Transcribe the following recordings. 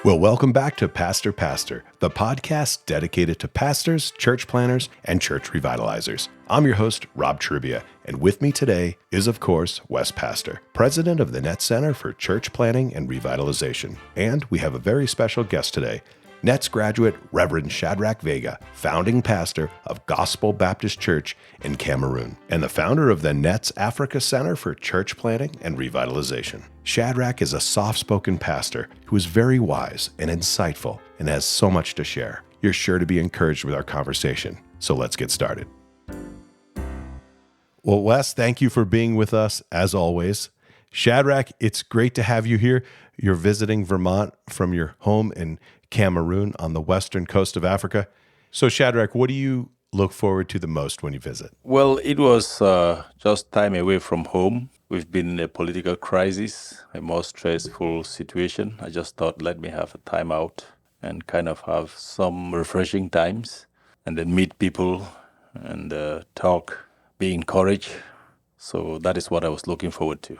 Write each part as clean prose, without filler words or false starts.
Well, welcome back to Pastor, the podcast dedicated to pastors, church planners, and church revitalizers. I'm your host, Rob Trivia, and with me today is, of course, Wes Pastor, president of the Net Center for Church Planting and Revitalization. And we have a very special guest today, Nets graduate Reverend Shadrach Vegah, founding pastor of Gospel Baptist Church in Cameroon, and the founder of the Nets Africa Center for Church Planting and Revitalization. Shadrach is a soft-spoken pastor who is very wise and insightful and has so much to share. You're sure to be encouraged with our conversation, so let's get started. Well, Wes, thank you for being with us, as always. Shadrach, it's great to have you here. You're visiting Vermont from your home in Cameroon on the western coast of Africa. So, Shadrach, what do you look forward to the most when you visit? Well, it was just time away from home. We've been in a political crisis, a more stressful situation. I just thought, let me have a time out and kind of have some refreshing times and then meet people and talk, be encouraged. So that is what I was looking forward to.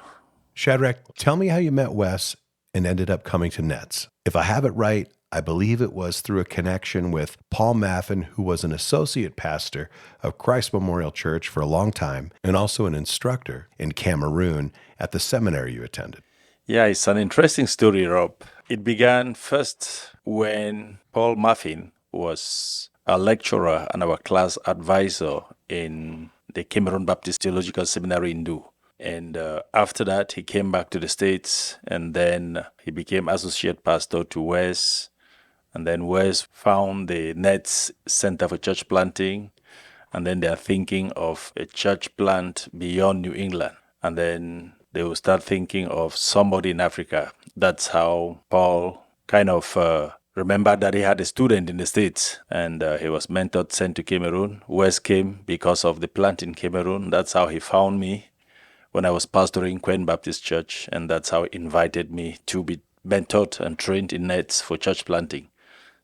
Shadrach, tell me how you met Wes and ended up coming to Nets. If I have it right, I believe it was through a connection with Paul Maffin, who was an associate pastor of Christ Memorial Church for a long time and also an instructor in Cameroon at the seminary you attended. Yeah, it's an interesting story, Rob. It began first when Paul Maffin was a lecturer and our class advisor in the Cameroon Baptist Theological Seminary in Du. And after that, he came back to the States, and then he became associate pastor to Wes. And then Wes found the Nets Center for Church Planting, and then they are thinking of a church plant beyond New England. And then they will start thinking of somebody in Africa. That's how Paul kind of remembered that he had a student in the States, and he was mentored, sent to Cameroon. Wes came because of the plant in Cameroon. That's how he found me when I was pastoring Queen Baptist Church, and that's how he invited me to be mentored and trained in Nets for church planting.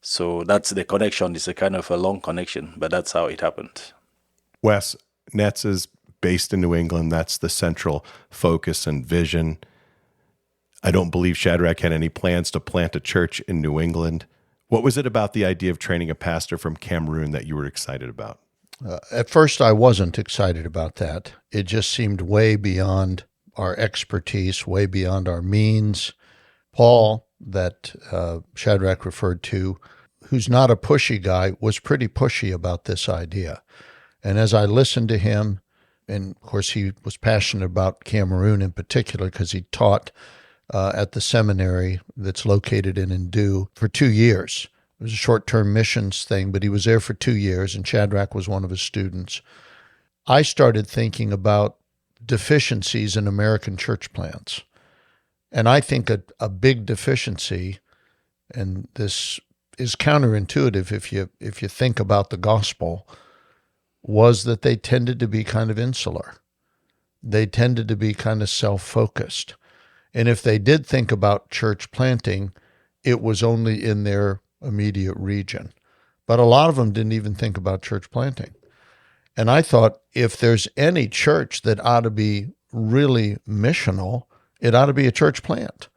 So that's the connection. It's a kind of a long connection, but that's how it happened. Wes, Nets is based in New England. That's the central focus and vision. I don't believe Shadrach had any plans to plant a church in New England. What was it about the idea of training a pastor from Cameroon that you were excited about? At first, I wasn't excited about that. It just seemed way beyond our expertise, way beyond our means. Paul, that Shadrach referred to, who's not a pushy guy, was pretty pushy about this idea. And as I listened to him, and of course he was passionate about Cameroon in particular because he taught at the seminary that's located in Ndu for 2 years. It was a short-term missions thing, but he was there for 2 years, and Shadrach was one of his students. I started thinking about deficiencies in American church plants. And I think a big deficiency, and this is counterintuitive if you think about the gospel, was that they tended to be kind of insular. They tended to be kind of self-focused. And if they did think about church planting, it was only in their immediate region. But a lot of them didn't even think about church planting. And I thought, if there's any church that ought to be really missional, it ought to be a church plant.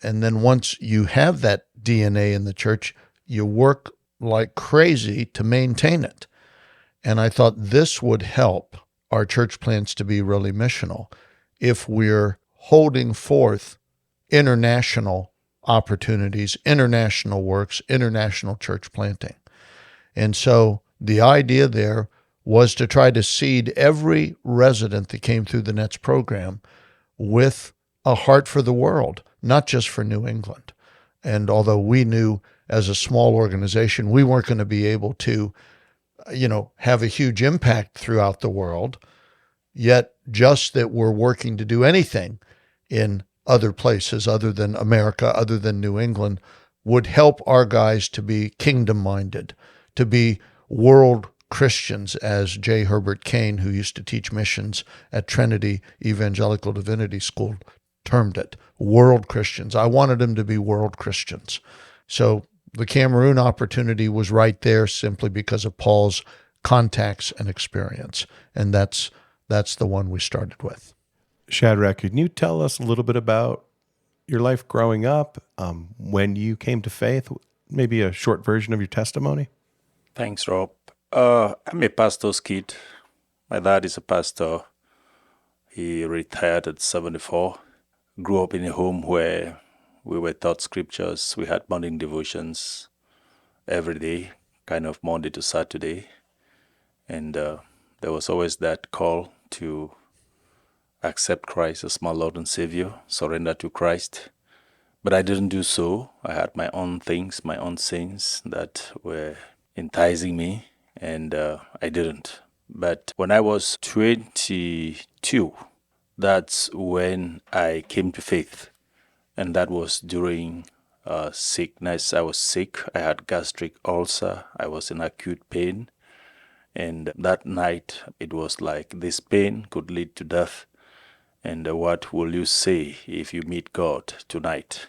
And then once you have that DNA in the church, you work like crazy to maintain it. And I thought this would help our church plants to be really missional if we're holding forth international opportunities, international works, international church planting. And so the idea there was to try to seed every resident that came through the Nets program with a heart for the world, not just for New England. And although we knew as a small organization, we weren't going to be able to, have a huge impact throughout the world, yet just that we're working to do anything in other places other than America, other than New England, would help our guys to be kingdom-minded, to be world Christians, as J. Herbert Kane, who used to teach missions at Trinity Evangelical Divinity School, termed it, world Christians. I wanted them to be world Christians. So the Cameroon opportunity was right there simply because of Paul's contacts and experience. And that's the one we started with. Shadrach, can you tell us a little bit about your life growing up, when you came to faith? Maybe a short version of your testimony? Thanks, Rob. I'm a pastor's kid. My dad is a pastor. He retired at 74. Grew up in a home where we were taught scriptures. We had morning devotions every day, kind of Monday to Saturday. And there was always that call to accept Christ as my Lord and Savior, surrender to Christ. But I didn't do so. I had my own things, my own sins that were enticing me, and I didn't. But when I was 22, that's when I came to faith. And that was during sickness. I was sick. I had gastric ulcer. I was in acute pain. And that night, it was like this pain could lead to death. And what will you say if you meet God tonight?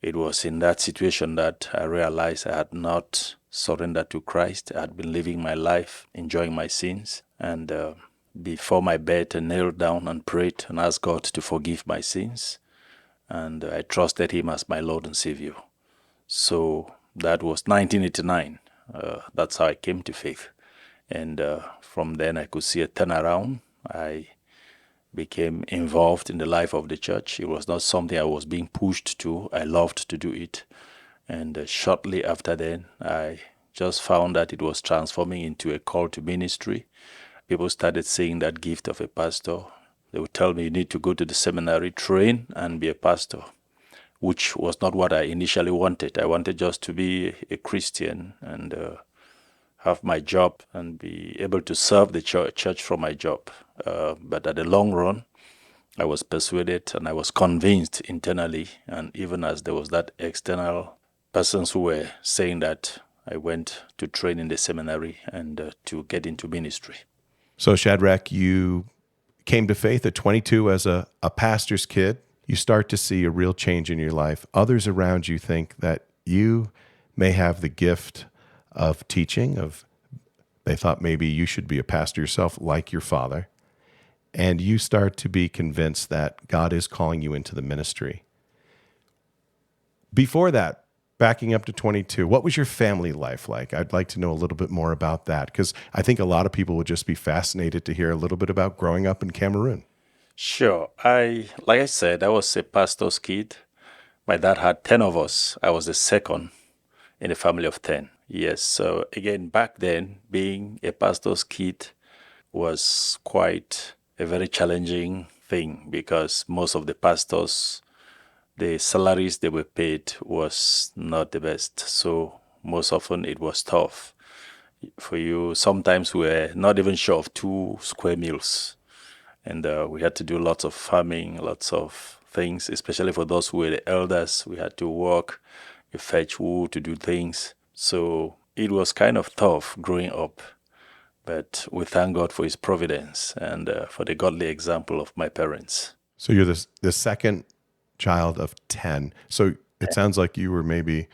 It was in that situation that I realized I had not surrendered to Christ. I had been living my life, enjoying my sins. And before my bed, I knelt down and prayed and asked God to forgive my sins. And I trusted Him as my Lord and Savior. So that was 1989. That's how I came to faith. And from then I could see a turnaround. I became involved in the life of the church. It was not something I was being pushed to. I loved to do it. And shortly after then, I just found that it was transforming into a call to ministry. People started seeing that gift of a pastor. They would tell me, you need to go to the seminary, train, and be a pastor, which was not what I initially wanted. I wanted just to be a Christian and have my job and be able to serve the church from my job. But at the long run, I was persuaded and I was convinced internally, and even as there was that external persons who were saying that, I went to train in the seminary and to get into ministry. So, Shadrach, you came to faith at 22 as a pastor's kid. You start to see a real change in your life. Others around you think that you may have the gift of teaching, they thought maybe you should be a pastor yourself like your father. And you start to be convinced that God is calling you into the ministry. Before that, backing up to 22, what was your family life like? I'd like to know a little bit more about that, because I think a lot of people would just be fascinated to hear a little bit about growing up in Cameroon. Sure. Like I said, I was a pastor's kid. My dad had 10 of us. I was the second in a family of 10. Yes. So again, back then, being a pastor's kid was quite a very challenging thing, because most of the pastors, the salaries they were paid was not the best. So most often it was tough for you. Sometimes we were not even sure of 2 square meals. And we had to do lots of farming, lots of things, especially for those who were the elders. We had to work, you fetch wood to do things. So it was kind of tough growing up. But we thank God for His providence and for the godly example of my parents. So you're the second child of 10. So it sounds like you were maybe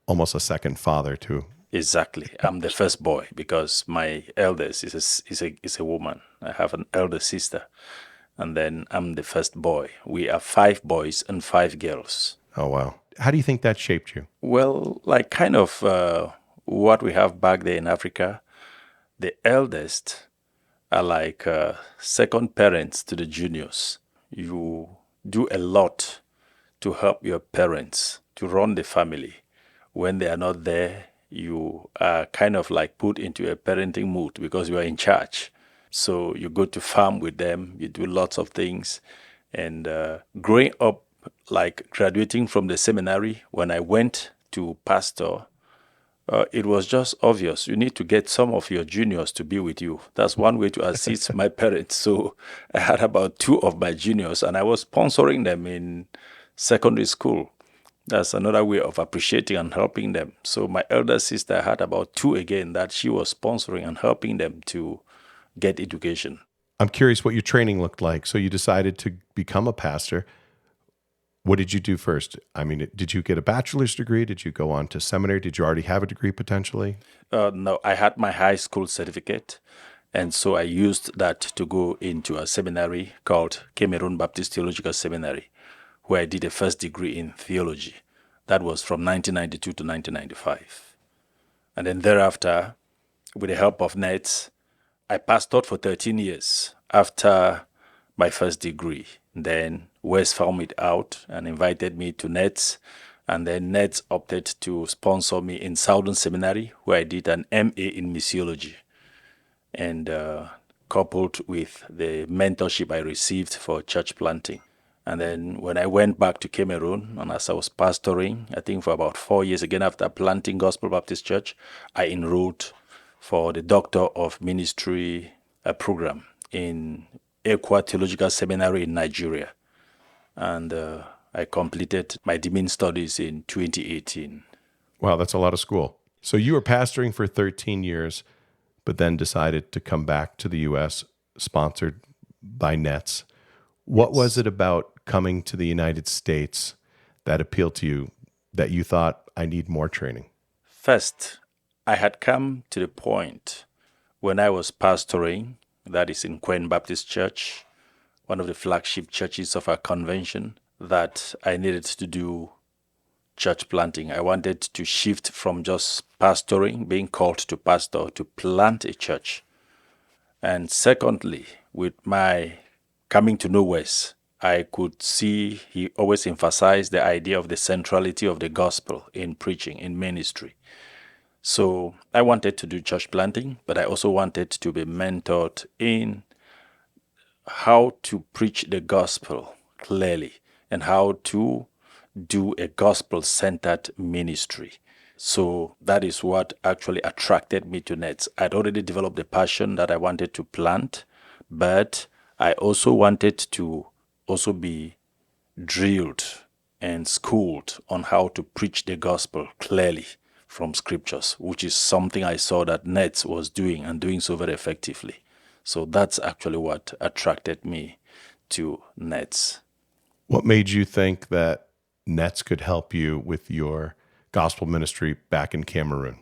almost a second father too. Exactly. I'm the first boy because my eldest is a woman. I have an elder sister. And then I'm the first boy. We are 5 boys and 5 girls. Oh, wow. How do you think that shaped you? Well, like kind of what we have back there in Africa, the eldest are like second parents to the juniors. You do a lot to help your parents, to run the family. When they are not there, you are kind of like put into a parenting mood because you are in charge. So you go to farm with them, you do lots of things. And growing up, like graduating from the seminary, when I went to pastor, it was just obvious. You need to get some of your juniors to be with you. That's one way to assist my parents. So I had about 2 of my juniors, and I was sponsoring them in secondary school. That's another way of appreciating and helping them. So my elder sister had about 2 again that she was sponsoring and helping them to get education. I'm curious what your training looked like. So you decided to become a pastor. What did you do first? I mean, did you get a bachelor's degree? Did you go on to seminary? Did you already have a degree potentially? No, I had my high school certificate. And so I used that to go into a seminary called Cameroon Baptist Theological Seminary, where I did a first degree in theology. That was from 1992 to 1995. And then thereafter, with the help of NETS, I pastored for 13 years after my first degree. Then Wes found it out and invited me to NETS. And then NETS opted to sponsor me in Southern Seminary, where I did an MA in missiology. And coupled with the mentorship I received for church planting. And then when I went back to Cameroon, and as I was pastoring, I think for about 4 years, again after planting Gospel Baptist Church, I enrolled for the Doctor of Ministry program in Ekwa Theological Seminary in Nigeria. And I completed my dean studies in 2018. Wow, that's a lot of school. So you were pastoring for 13 years, but then decided to come back to the U.S., sponsored by NETS. What was it about coming to the United States that appealed to you, that you thought, I need more training? First, I had come to the point when I was pastoring, that is in Quen Baptist Church, one of the flagship churches of our convention, that I needed to do church planting. I wanted to shift from just pastoring, being called to pastor, to plant a church. And secondly, with my coming to know Wes, I could see he always emphasized the idea of the centrality of the gospel in preaching, in ministry. So I wanted to do church planting, but I also wanted to be mentored in how to preach the gospel clearly and how to do a gospel-centered ministry. So that is what actually attracted me to NETS. I'd already developed the passion that I wanted to plant, but I also wanted to also be drilled and schooled on how to preach the gospel clearly from scriptures, which is something I saw that NETS was doing and doing so very effectively. So that's actually what attracted me to NETS. What made you think that NETS could help you with your gospel ministry back in Cameroon?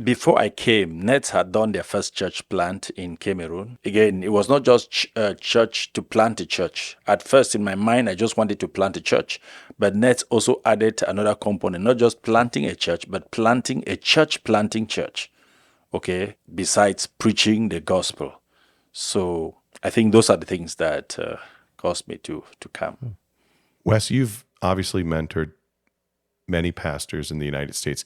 Before I came, NETS had done their first church plant in Cameroon. Again, it was not just church to plant a church. At first, in my mind, I just wanted to plant a church. But NETS also added another component, not just planting a church, but planting a church planting church, okay, besides preaching the gospel. So I think those are the things that caused me to come. Wes, you've obviously mentored many pastors in the United States.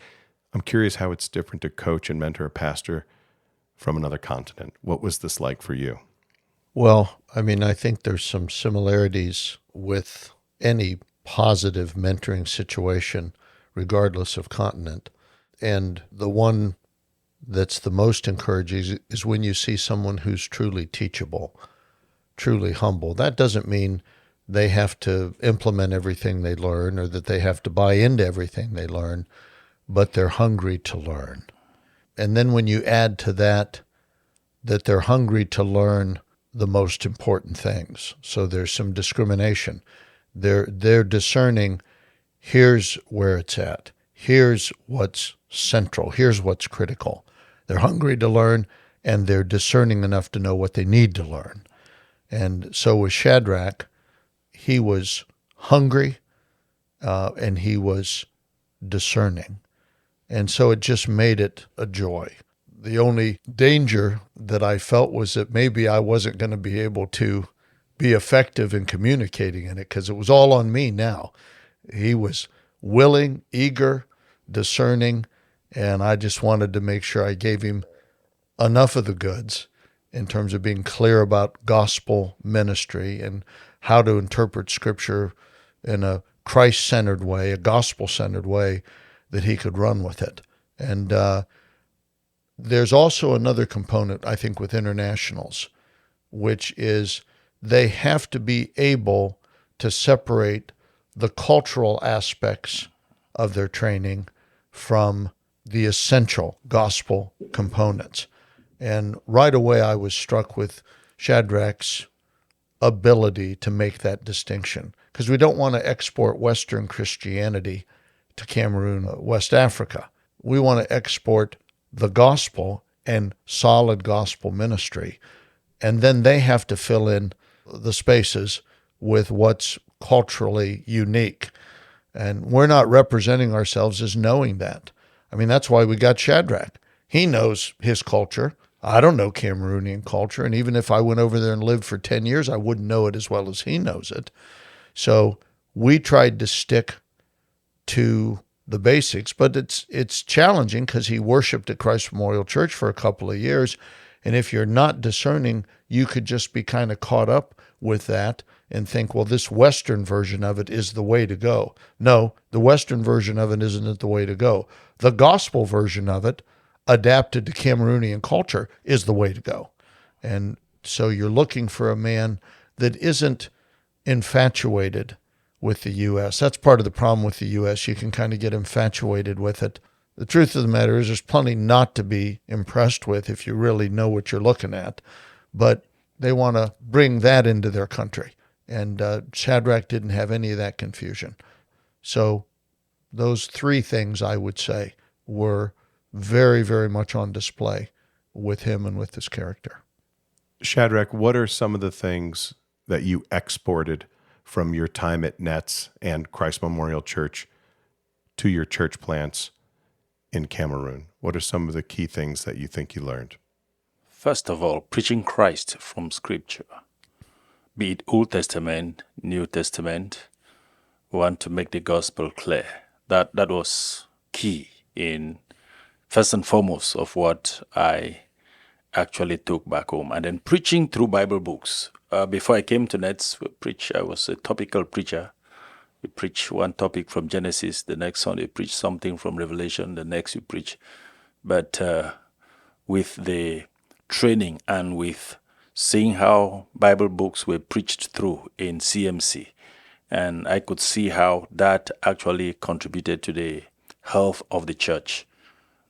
I'm curious how it's different to coach and mentor a pastor from another continent. What was this like for you? Well, I think there's some similarities with any positive mentoring situation, regardless of continent. And the one that's the most encouraging is when you see someone who's truly teachable, truly humble. That doesn't mean they have to implement everything they learn or that they have to buy into everything they learn, but they're hungry to learn. And then when you add to that they're hungry to learn the most important things. So there's some discrimination. They're discerning, here's where it's at. Here's what's central. Here's what's critical. They're hungry to learn, and they're discerning enough to know what they need to learn. And so with Shadrach, he was hungry, and he was discerning. And so it just made it a joy. The only danger that I felt was that maybe I wasn't going to be able to be effective in communicating in it because it was all on me now. He was willing, eager, discerning, and I just wanted to make sure I gave him enough of the goods in terms of being clear about gospel ministry and how to interpret Scripture in a Christ-centered way, a gospel-centered way, that he could run with it. And there's also another component, I think, with internationals, which is they have to be able to separate the cultural aspects of their training from the essential gospel components. And right away I was struck with Shadrach's ability to make that distinction, because we don't want to export Western Christianity to Cameroon, West Africa. We want to export the gospel and solid gospel ministry, and then they have to fill in the spaces with what's culturally unique. And we're not representing ourselves as knowing that. I mean, that's why we got Shadrach. He knows his culture. I don't know Cameroonian culture. And even if I went over there and lived for 10 years, I wouldn't know it as well as he knows it. So we tried to stick to the basics, but it's challenging because he worshiped at Christ Memorial Church for a couple of years. And if you're not discerning, you could just be kind of caught up with that and think, well, this Western version of it is the way to go. No, the Western version of it isn't the way to go. The gospel version of it, adapted to Cameroonian culture, is the way to go. And so you're looking for a man that isn't infatuated with the U.S. That's part of the problem with the U.S. You can kind of get infatuated with it. The truth of the matter is there's plenty not to be impressed with if you really know what you're looking at. But they want to bring that into their country. And Shadrach didn't have any of that confusion. So those three things, I would say, were very, very much on display with him and with his character. Shadrach, what are some of the things that you exported from your time at Nets and Christ Memorial Church to your church plants in Cameroon? What are some of the key things that you think you learned? First of all, preaching Christ from Scripture, be it Old Testament, New Testament. We want to make the gospel clear. That was key in first and foremost of what I actually took back home. And then preaching through Bible books. Before I came to Nets, I was a topical preacher. We preach one topic from Genesis, the next Sunday preach something from Revelation, the next you preach. But with the training and with seeing how Bible books were preached through in CMC, and I could see how that actually contributed to the health of the church.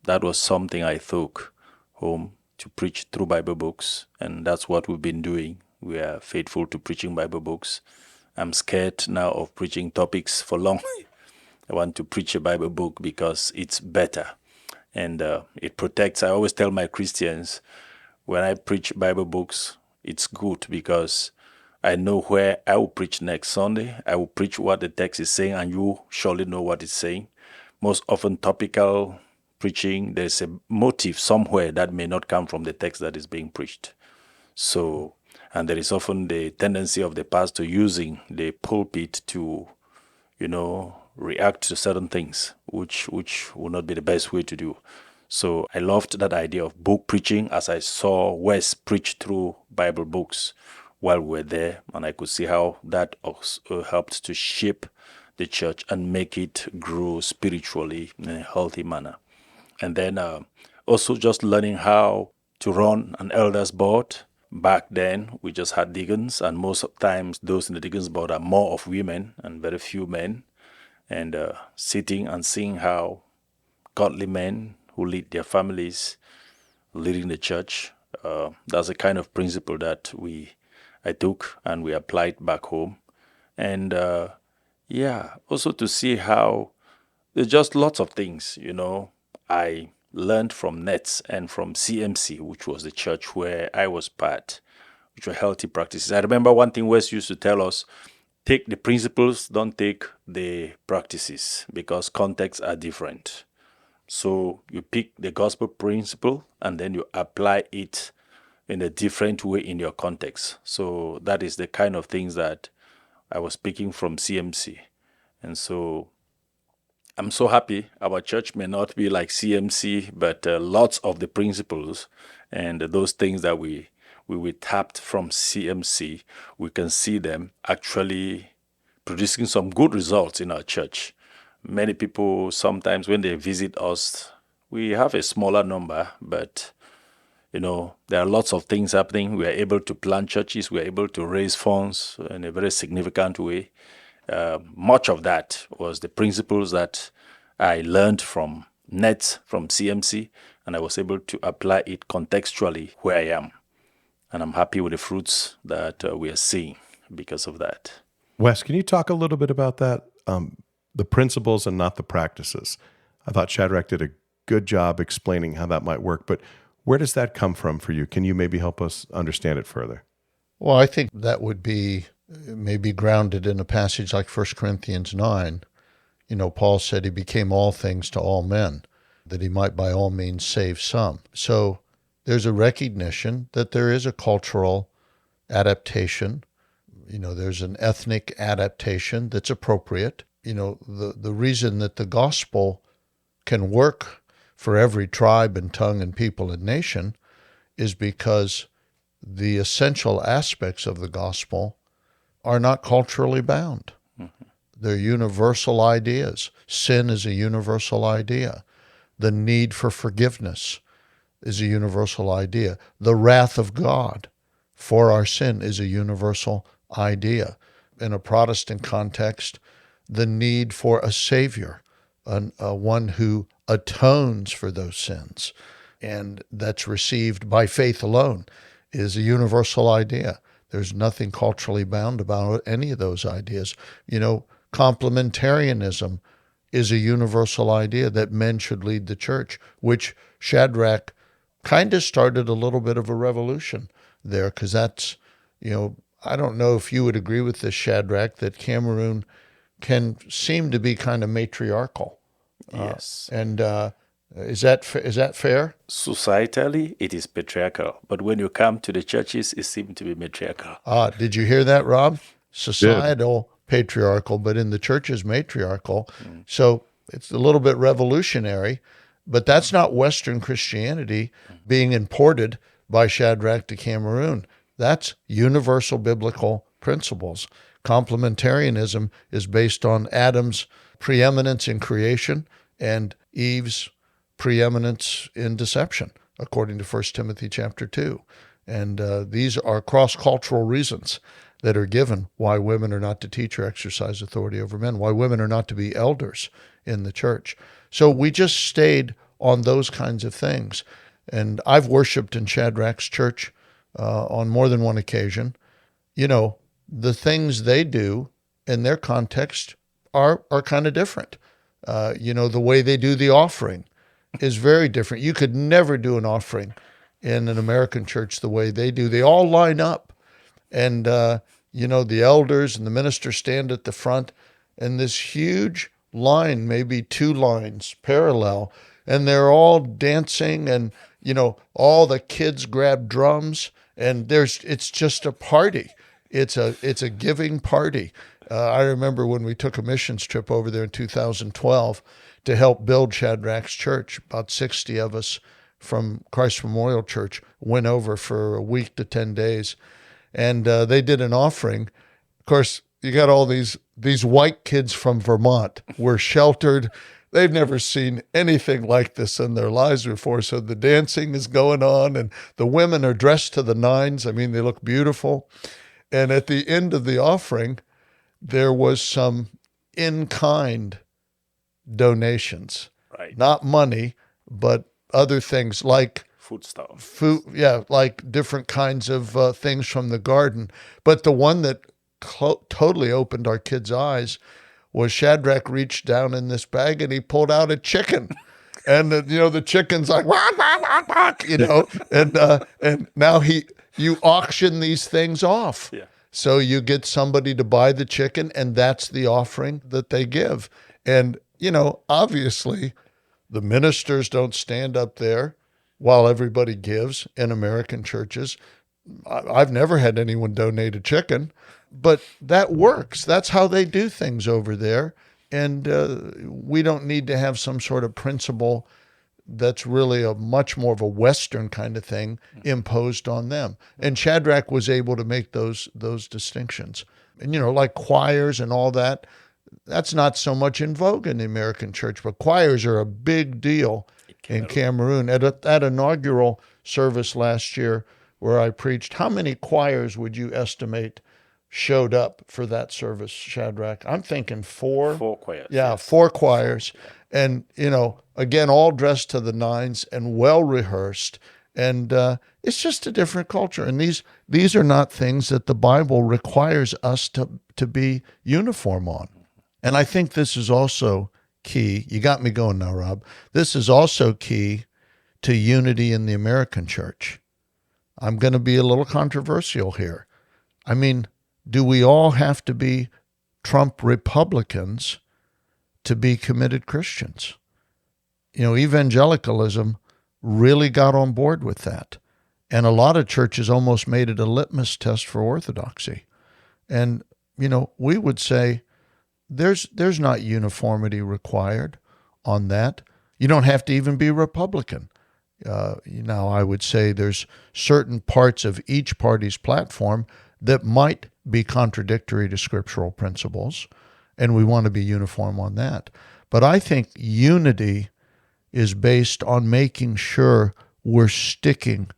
That was something I took home, to preach through Bible books, and that's what we've been doing. We are faithful to preaching Bible books. I'm scared now of preaching topics for long. I want to preach a Bible book because it's better, and it protects. I always tell my Christians, when I preach Bible books, it's good because I know where I will preach next Sunday. I will preach what the text is saying, and you surely know what it's saying. Most often topical preaching, there's a motive somewhere that may not come from the text that is being preached. So, and there is often the tendency of the pastor using the pulpit to, react to certain things, which will not be the best way to do. So I loved that idea of book preaching as I saw Wes preach through Bible books while we were there, and I could see how that also helped to shape the church and make it grow spiritually in a healthy manner. And then also just learning how to run an elders board. Back then, we just had deacons, and most of the times those in the deacons board are more of women and very few men. And sitting and seeing how godly men who lead their families, leading the church, that's a kind of principle that I took and we applied back home. And also to see how there's just lots of things, I learned from Nets and from CMC, which was the church where I was part, which were healthy practices. I remember one thing Wes used to tell us, take the principles, don't take the practices, because contexts are different. So you pick the gospel principle and then you apply it in a different way in your context. So that is the kind of things that I was speaking from CMC. And so I'm so happy. Our church may not be like CMC, but lots of the principles and those things that we tapped from CMC, we can see them actually producing some good results in our church. Many people, sometimes when they visit us, we have a smaller number, but there are lots of things happening. We are able to plant churches. We are able to raise funds in a very significant way. Much of that was the principles that I learned from Nets, from CMC, and I was able to apply it contextually where I am. And I'm happy with the fruits that we are seeing because of that. Wes, can you talk a little bit about that? The principles and not the practices. I thought Shadrach did a good job explaining how that might work, but where does that come from for you? Can you maybe help us understand it further? Well, I think that would be may be grounded in a passage like 1 Corinthians 9. Paul said he became all things to all men, that he might by all means save some. So there's a recognition that there is a cultural adaptation. There's an ethnic adaptation that's appropriate. The reason that the gospel can work for every tribe and tongue and people and nation is because the essential aspects of the gospel are not culturally bound. Mm-hmm. They're universal ideas. Sin is a universal idea. The need for forgiveness is a universal idea. The wrath of God for our sin is a universal idea. In a Protestant context, the need for a Savior, one who atones for those sins, and that's received by faith alone, is a universal idea. There's nothing culturally bound about any of those ideas. Complementarianism is a universal idea that men should lead the church, which Shadrach kind of started a little bit of a revolution there, because that's, I don't know if you would agree with this, Shadrach, that Cameroon can seem to be kind of matriarchal. Yes. And is that fair? Societally, it is patriarchal, but when you come to the churches, it seems to be matriarchal. Did you hear that, Rob? Societal, patriarchal, but in the churches, matriarchal. So it's a little bit revolutionary, but that's not Western Christianity being imported by Shadrach to Cameroon. That's universal biblical principles. Complementarianism is based on Adam's preeminence in creation and Eve's preeminence in deception, according to 1 Timothy chapter 2. And these are cross-cultural reasons that are given why women are not to teach or exercise authority over men, why women are not to be elders in the church. So we just stayed on those kinds of things. And I've worshiped in Shadrach's church on more than one occasion. The things they do in their context are kind of different. The way they do the offering is very different. You could never do an offering in an American church the way they do. They all line up, and the elders and the ministers stand at the front, and this huge line, maybe two lines parallel, and they're all dancing, and all the kids grab drums, and it's just a party. It's a giving party. I remember when we took a missions trip over there in 2012 to help build Shadrach's church. About 60 of us from Christ Memorial Church went over for a week to 10 days, and they did an offering. Of course, you got all these white kids from Vermont. We're sheltered. They've never seen anything like this in their lives before. So the dancing is going on, and the women are dressed to the nines. I mean, they look beautiful. And at the end of the offering, there was some in-kind donations. Right. Not money, but other things like like different kinds of things from the garden. But the one that totally opened our kids' eyes was Shadrach reached down in this bag and he pulled out a chicken. And the chicken's like, wah, wah, wah, wah, and now you auction these things off. Yeah. So you get somebody to buy the chicken, and that's the offering that they give. And, obviously the ministers don't stand up there while everybody gives in American churches. I've never had anyone donate a chicken, but that works. That's how they do things over there. And we don't need to have some sort of principle that's really a much more of a Western kind of thing imposed on them. And Shadrach was able to make those distinctions. And, like choirs and all that, that's not so much in vogue in the American church, but choirs are a big deal in Cameroon. At that inaugural service last year where I preached, how many choirs would you estimate showed up for that service, Shadrach? I'm thinking 4. 4 choirs. Yeah, yes. 4 choirs. And, again, all dressed to the nines and well rehearsed. And it's just a different culture. And these are not things that the Bible requires us to be uniform on. And I think this is also key. You got me going now, Rob. This is also key to unity in the American church. I'm going to be a little controversial here. I mean, do we all have to be Trump Republicans to be committed Christians? Evangelicalism really got on board with that. And a lot of churches almost made it a litmus test for orthodoxy. And, we would say there's not uniformity required on that. You don't have to even be Republican. I would say there's certain parts of each party's platform that might be contradictory to scriptural principles, and we want to be uniform on that. But I think unity is based on making sure we're sticking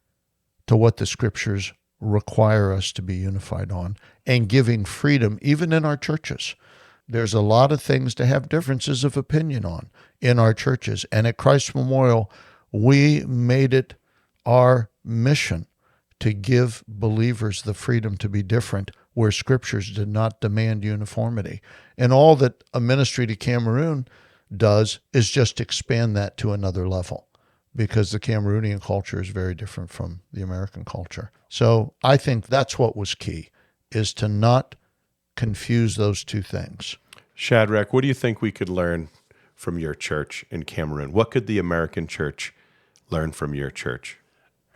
to what the scriptures require us to be unified on and giving freedom, even in our churches. There's a lot of things to have differences of opinion on in our churches. And at Christ Memorial, we made it our mission to give believers the freedom to be different where scriptures did not demand uniformity. And all that a ministry to Cameroon does is just expand that to another level, because the Cameroonian culture is very different from the American culture. So I think that's what was key, is to not confuse those two things. Shadrach, what do you think we could learn from your church in Cameroon? What could the American church learn from your church?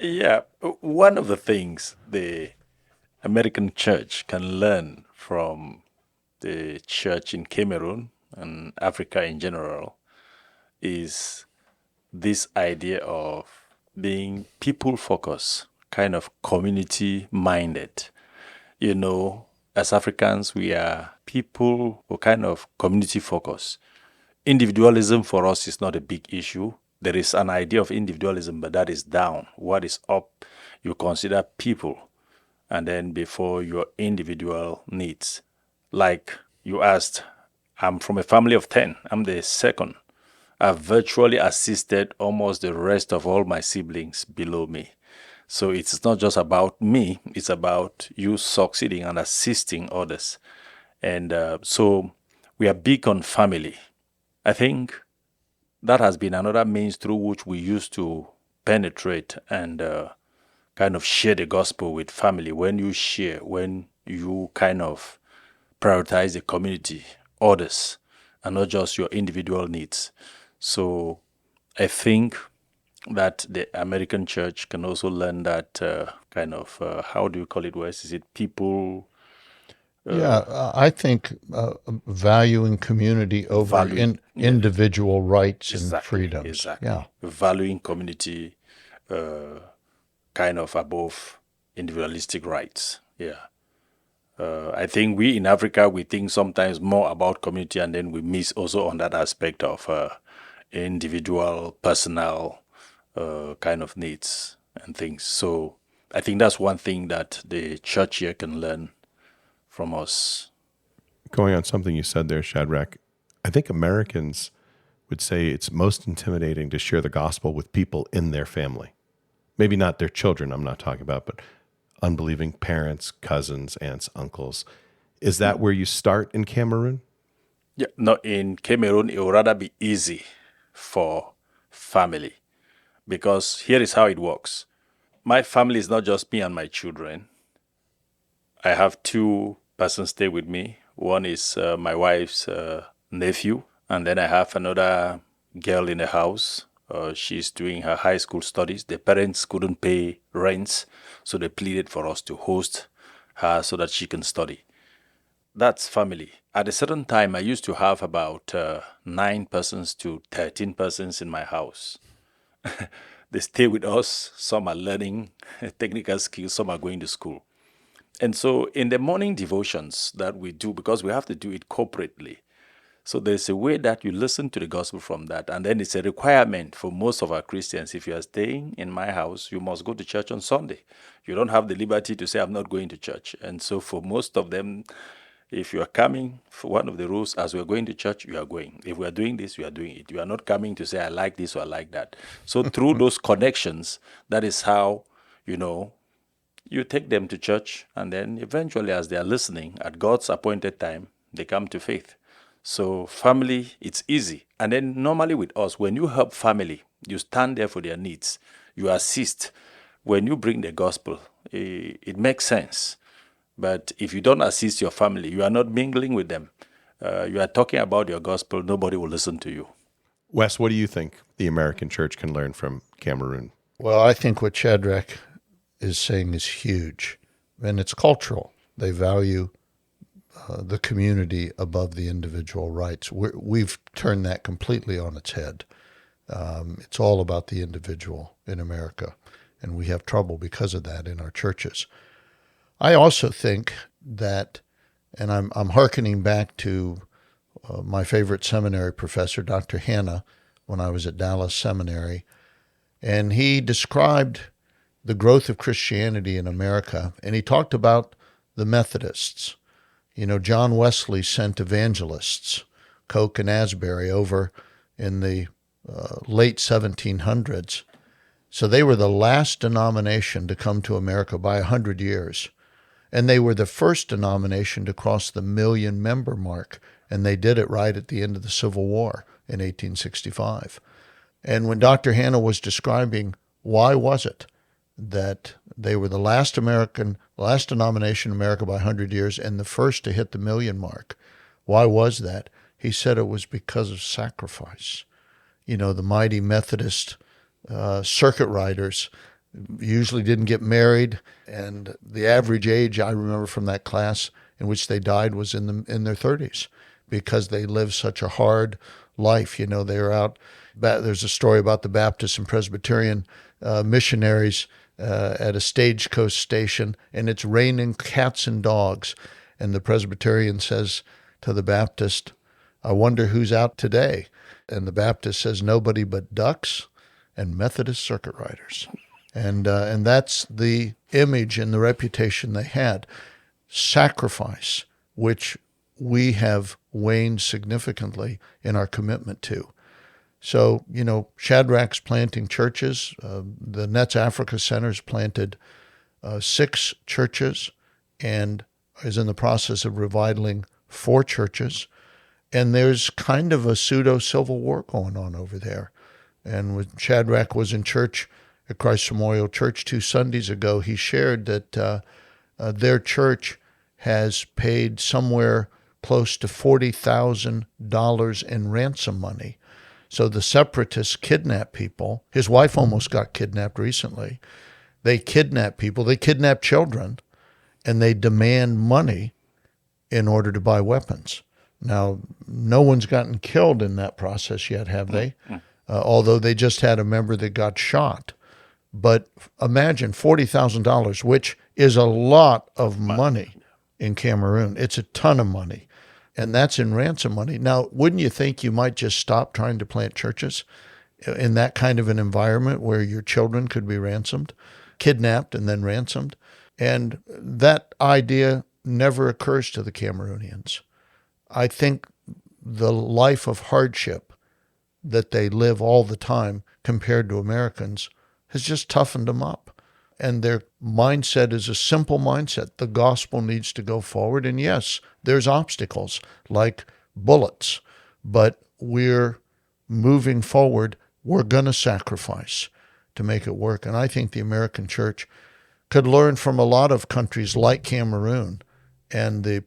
Yeah, one of the things the American church can learn from the church in Cameroon and Africa in general is this idea of being people-focused, kind of community-minded. As Africans, we are people who kind of community-focused. Individualism for us is not a big issue. There is an idea of individualism, but that is down. What is up, you consider people, and then before your individual needs. Like you asked, I'm from a family of 10. I'm the second. I've virtually assisted almost the rest of all my siblings below me. So it's not just about me, it's about you succeeding and assisting others. And so we are big on family. I think that has been another means through which we used to penetrate and kind of share the gospel with family. When you kind of prioritize the community, others, and not just your individual needs. So I think that the American church can also learn that kind of, how do you call it, Wes? Is it people? I think valuing community over individual rights and freedoms. Exactly. Yeah. Valuing community kind of above individualistic rights. Yeah. I think we in Africa, we think sometimes more about community, and then we miss also on that aspect of individual, personal kind of needs and things. So I think that's one thing that the church here can learn from us. Going on something you said there, Shadrach, I think Americans would say it's most intimidating to share the gospel with people in their family. Maybe not their children, I'm not talking about, but unbelieving parents, cousins, aunts, uncles. Is that where you start in Cameroon? Yeah, no, in Cameroon, it would rather be easy for family, because here is how it works. My family is not just me and my children. I have two persons stay with me. One is my wife's nephew, and then I have another girl in the house. She's doing her high school studies. The parents couldn't pay rents, so they pleaded for us to host her so that she can study. That's family. At a certain time, I used to have about 9 persons to 13 persons in my house. They stay with us. Some are learning technical skills. Some are going to school. And so in the morning devotions that we do, because we have to do it corporately, so there's a way that you listen to the gospel from that. And then it's a requirement for most of our Christians. If you are staying in my house, you must go to church on Sunday. You don't have the liberty to say, I'm not going to church. And so for most of them, if you are coming for one of the rules, as we're going to church, you are going. If we are doing this, we are doing it. You are not coming to say, I like this or I like that. So through those connections, that is how, you take them to church, and then eventually, as they are listening, at God's appointed time, they come to faith. So family, it's easy. And then normally with us, when you help family, you stand there for their needs. You assist. When you bring the gospel, it makes sense. But if you don't assist your family, you are not mingling with them. You are talking about your gospel, nobody will listen to you. Wes, what do you think the American church can learn from Cameroon? Well, I think what Shadrach is saying is huge, and it's cultural. They value the community above the individual rights. We've turned that completely on its head. It's all about the individual in America, and we have trouble because of that in our churches. I also think that, and I'm hearkening back to my favorite seminary professor, Dr. Hanna, when I was at Dallas Seminary, and he described the growth of Christianity in America, and he talked about the Methodists. You know, John Wesley sent evangelists, Coke and Asbury, over in the late 1700s. So they were the last denomination to come to America by 100 years. And they were the first denomination to cross the 1 million member mark. And they did it right at the end of the Civil War in 1865. And when Dr. Hanna was describing why was it that they were the last denomination in America by 100 years and the first to hit the 1 million mark, why was that? He said it was because of sacrifice. You know, the mighty Methodist circuit riders usually didn't get married, and the average age I remember from that class in which they died was in their 30s because they lived such a hard life. You know, they were out. There's a story about the Baptist and Presbyterian missionaries at a stagecoach station, and it's raining cats and dogs. And the Presbyterian says to the Baptist, "I wonder who's out today." And the Baptist says, "Nobody but ducks and Methodist circuit riders." And that's the image and the reputation they had. Sacrifice, which we have waned significantly in our commitment to. So, you know, Shadrach's planting churches. The Nets Africa Center's planted 6 churches and is in the process of revitalizing 4 churches. And there's kind of a pseudo-civil war going on over there. And when Shadrach was in church at Christ Memorial Church 2 Sundays ago, he shared that their church has paid somewhere close to $40,000 in ransom money. So the separatists kidnap people. His wife almost got kidnapped recently. They kidnap people. They kidnap children, and they demand money in order to buy weapons. Now, no one's gotten killed in that process yet, have they? Although they just had a member that got shot. But imagine $40,000, which is a lot of money in Cameroon. It's a ton of money. And that's in ransom money. Now, wouldn't you think you might just stop trying to plant churches in that kind of an environment where your children could be ransomed, kidnapped and then ransomed? And that idea never occurs to the Cameroonians. I think the life of hardship that they live all the time compared to Americans has just toughened them up. And their mindset is a simple mindset. The gospel needs to go forward. And yes, there's obstacles like bullets, but we're moving forward. We're going to sacrifice to make it work. And I think the American church could learn from a lot of countries like Cameroon and the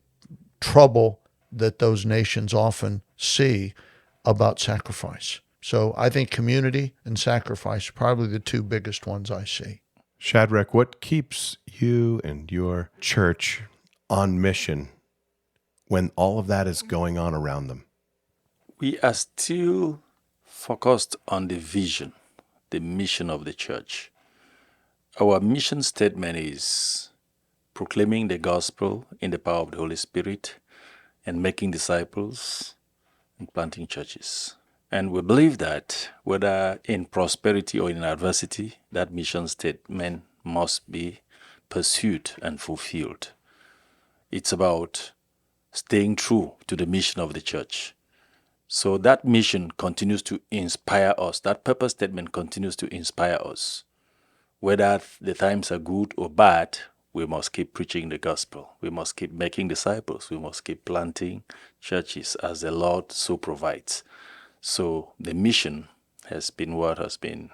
trouble that those nations often see about sacrifice. So I think community and sacrifice are probably the 2 biggest ones I see. Shadrach, what keeps you and your church on mission when all of that is going on around them? We are still focused on the vision, the mission of the church. Our mission statement is proclaiming the gospel in the power of the Holy Spirit and making disciples and planting churches. And we believe that whether in prosperity or in adversity, that mission statement must be pursued and fulfilled. It's about staying true to the mission of the church. So that mission continues to inspire us. That purpose statement continues to inspire us. Whether the times are good or bad, we must keep preaching the gospel. We must keep making disciples. We must keep planting churches as the Lord so provides. So the mission has been what has been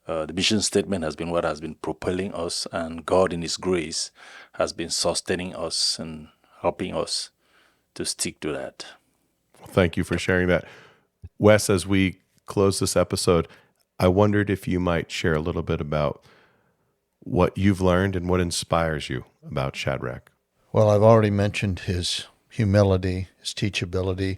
The mission statement has been what has been propelling us, and God in His grace has been sustaining us and helping us to stick to that. Well, thank you for sharing that. Wes, as we close this episode, I wondered if you might share a little bit about what you've learned and what inspires you about Shadrach. Well, I've already mentioned his humility, his teachability.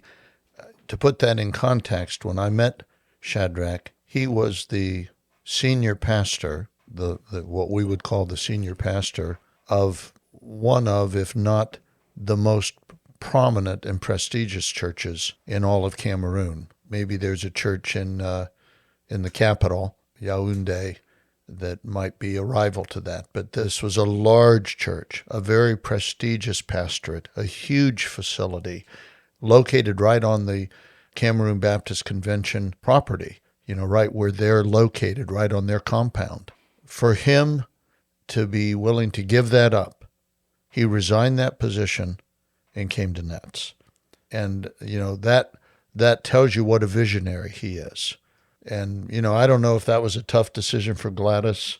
To put that in context, when I met Shadrach, he was the senior pastor, the what we would call the senior pastor of one of, if not the most prominent and prestigious churches in all of Cameroon. Maybe there's a church in the capital, Yaoundé, that might be a rival to that. But this was a large church, a very prestigious pastorate, a huge facility located right on the Cameroon Baptist Convention property, right where they're located, right on their compound. For him to be willing to give that up, he resigned that position and came to Nets. And, that tells you what a visionary he is. And, I don't know if that was a tough decision for Gladys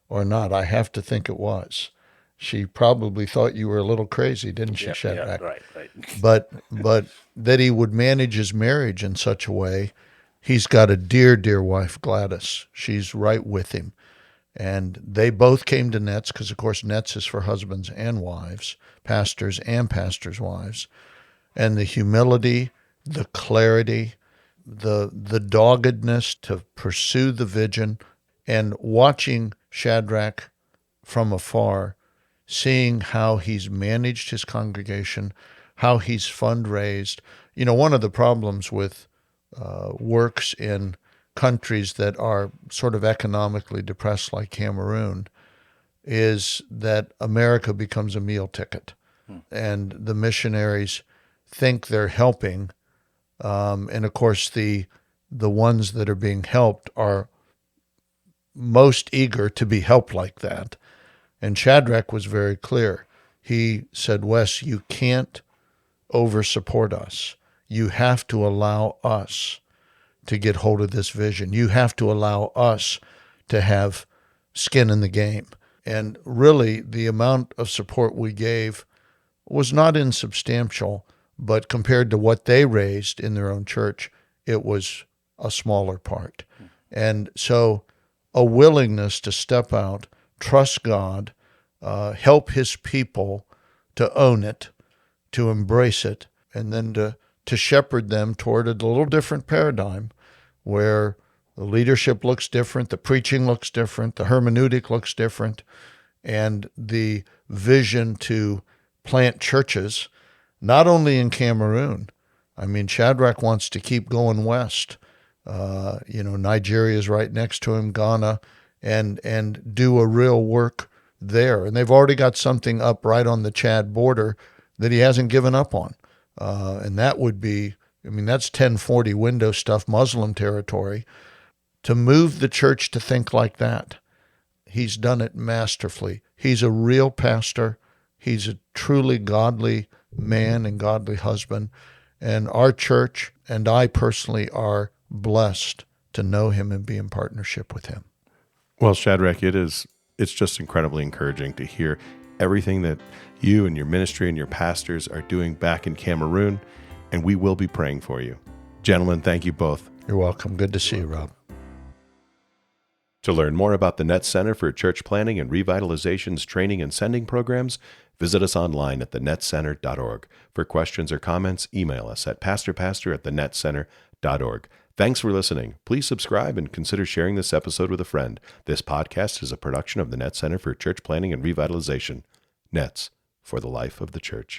or not. I have to think it was. She probably thought you were a little crazy, didn't she, Shadrach? Yeah, right. But that he would manage his marriage in such a way. He's got a dear, dear wife, Gladys. She's right with him. And they both came to Nets because, of course, Nets is for husbands and wives, pastors and pastors' wives. And the humility, the clarity, the doggedness to pursue the vision, and watching Shadrach from afar, seeing how he's managed his congregation, how he's fundraised. One of the problems with works in countries that are sort of economically depressed like Cameroon is that America becomes a meal ticket. And the missionaries think they're helping. And of course, the ones that are being helped are most eager to be helped like that. And Shadrach was very clear. He said, Wes, you can't over-support us. You have to allow us to get hold of this vision. You have to allow us to have skin in the game. And really, the amount of support we gave was not insubstantial, but compared to what they raised in their own church, it was a smaller part. And so a willingness to step out, trust God, help his people to own it, to embrace it, and then to shepherd them toward a little different paradigm where the leadership looks different, the preaching looks different, the hermeneutic looks different, and the vision to plant churches, not only in Cameroon. I mean, Shadrach wants to keep going west. Nigeria is right next to him, Ghana, and do a real work there. And they've already got something up right on the Chad border that he hasn't given up on. And that would be, that's 1040 window stuff, Muslim territory. To move the church to think like that, he's done it masterfully. He's a real pastor. He's a truly godly man and godly husband. And our church and I personally are blessed to know him and be in partnership with him. Well, Shadrach, it's just incredibly encouraging to hear everything that you and your ministry and your pastors are doing back in Cameroon, and we will be praying for you. Gentlemen, thank you both. You're welcome. Good to see you, Rob. To learn more about the Net Center for Church Planting and Revitalization's training and sending programs, visit us online at thenetcenter.org. For questions or comments, email us at pastorpastor@thenetcenter.org. Thanks for listening. Please subscribe and consider sharing this episode with a friend. This podcast is a production of the Net Center for Church Planting and Revitalization. Nets, for the life of the church.